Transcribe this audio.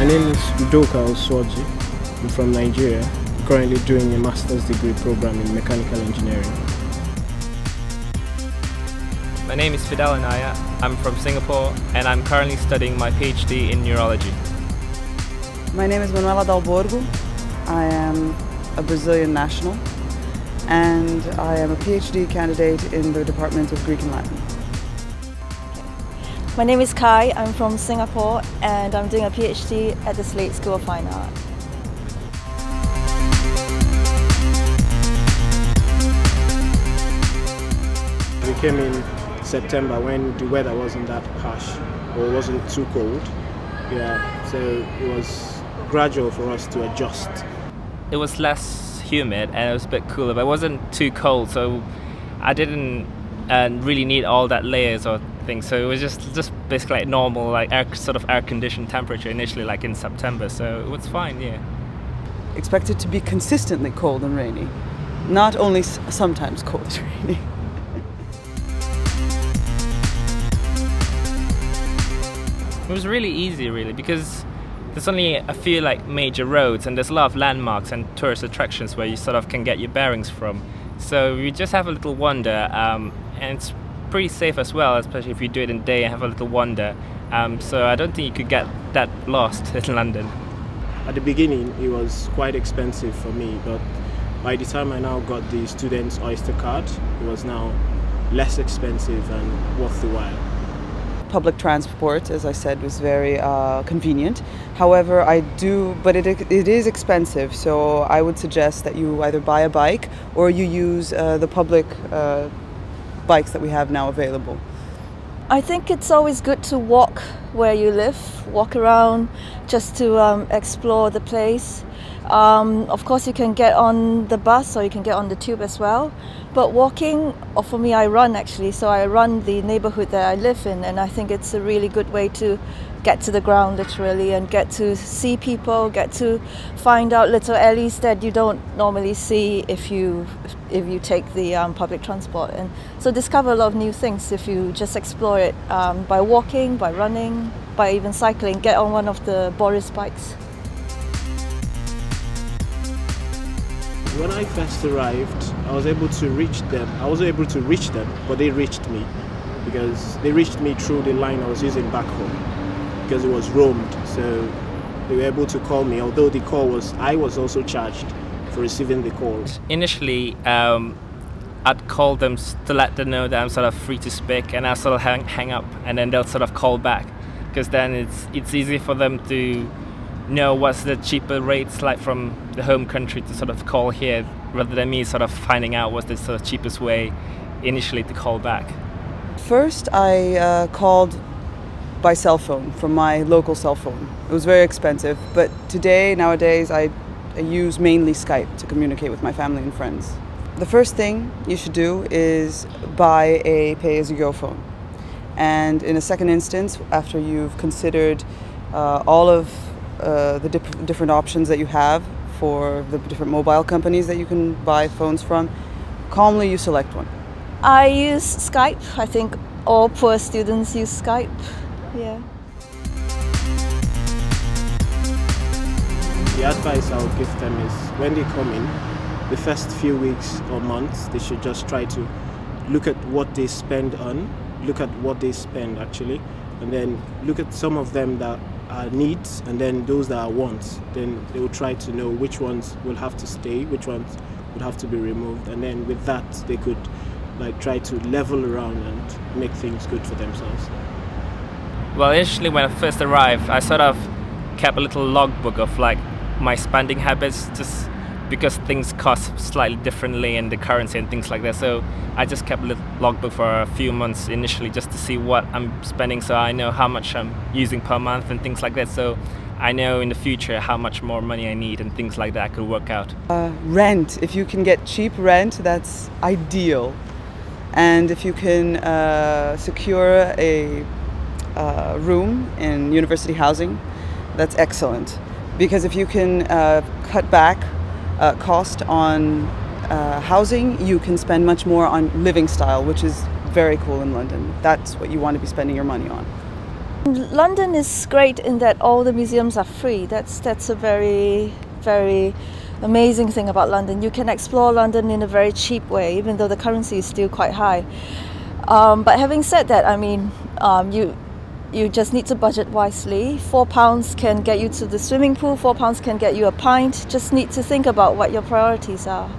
name is Udoka Oswaji. I'm from Nigeria. I'm currently doing a master's degree program in mechanical engineering. My name is Fidel Anaya. I'm from Singapore and I'm currently studying my PhD in neurology. My name is Manuela Dalborgo. I am a Brazilian national and I am a PhD candidate in the Department of Greek and Latin. My name is Kai. I'm from Singapore and I'm doing a PhD at the Slade School of Fine Art. We came in September when the weather wasn't that harsh or wasn't too cold. Yeah, so it was gradual for us to adjust. It was less humid and it was a bit cooler, but it wasn't too cold, so I didn't really need all that layers or things. So it was just basically like normal, like sort of air-conditioned temperature initially, like in September. So it was fine, yeah. Expect it to be consistently cold and rainy, not only sometimes cold and rainy. It was really easy, really, because there's only a few like major roads and there's a lot of landmarks and tourist attractions where you sort of can get your bearings from. So you just have a little wander, and it's pretty safe as well, especially if you do it in the day and have a little wander. So I don't think you could get that lost in London. At the beginning, it was quite expensive for me, but by the time I now got the student's Oyster card, it was now less expensive and worth the while. Public transport, as I said, was very convenient. However, but it is expensive, so I would suggest that you either buy a bike or you use the public bikes that we have now available. I think it's always good to walk where you live, walk around just to explore the place. Of course you can get on the bus or you can get on the tube as well, but walking, or for me I run actually, so I run the neighborhood that I live in, and I think it's a really good way to get to the ground literally and get to see people, get to find out little alleys that you don't normally see if you take the public transport, and so discover a lot of new things if you just explore it by walking, by running, by even cycling. Get on one of the Boris bikes. When I first arrived, I was able to reach them. I wasn't able to reach them, but they reached me because they reached me through the line I was using back home because it was roamed. So they were able to call me, although the call was, I was also charged for receiving the calls. Initially, I'd call them to let them know that I'm sort of free to speak, and I'll sort of hang up, and then they'll sort of call back, because then it's easy for them to know what's the cheaper rates like from the home country to sort of call here, rather than me sort of finding out what's the sort of cheapest way initially to call back. First, I called by cell phone from my local cell phone. It was very expensive, but nowadays, I use mainly Skype to communicate with my family and friends. The first thing you should do is buy a pay-as-you-go phone. And in a second instance, after you've considered all of the different options that you have for the different mobile companies that you can buy phones from, calmly you select one. I use Skype. I think all poor students use Skype. Yeah. The advice I would give them is when they come in, the first few weeks or months, they should just try to look at what they spend on, look at what they spend actually, and then look at some of them that are needs and then those that are wants. Then they will try to know which ones will have to stay, which ones would have to be removed, and then with that they could like try to level around and make things good for themselves. Well, initially when I first arrived, I sort of kept a little logbook of like my spending habits, just because things cost slightly differently in the currency and things like that. So I just kept a little logbook for a few months initially just to see what I'm spending, so I know how much I'm using per month and things like that. So I know in the future how much more money I need and things like that I could work out. Rent. If you can get cheap rent, that's ideal. And if you can secure a room in university housing, that's excellent. Because if you can cut back cost on housing, you can spend much more on living style, which is very cool in London. That's what you want to be spending your money on. London is great in that all the museums are free. That's a very, very amazing thing about London. You can explore London in a very cheap way, even though the currency is still quite high. But having said that, I mean, you just need to budget wisely. £4 can get you to the swimming pool, £4 can get you a pint. Just need to think about what your priorities are.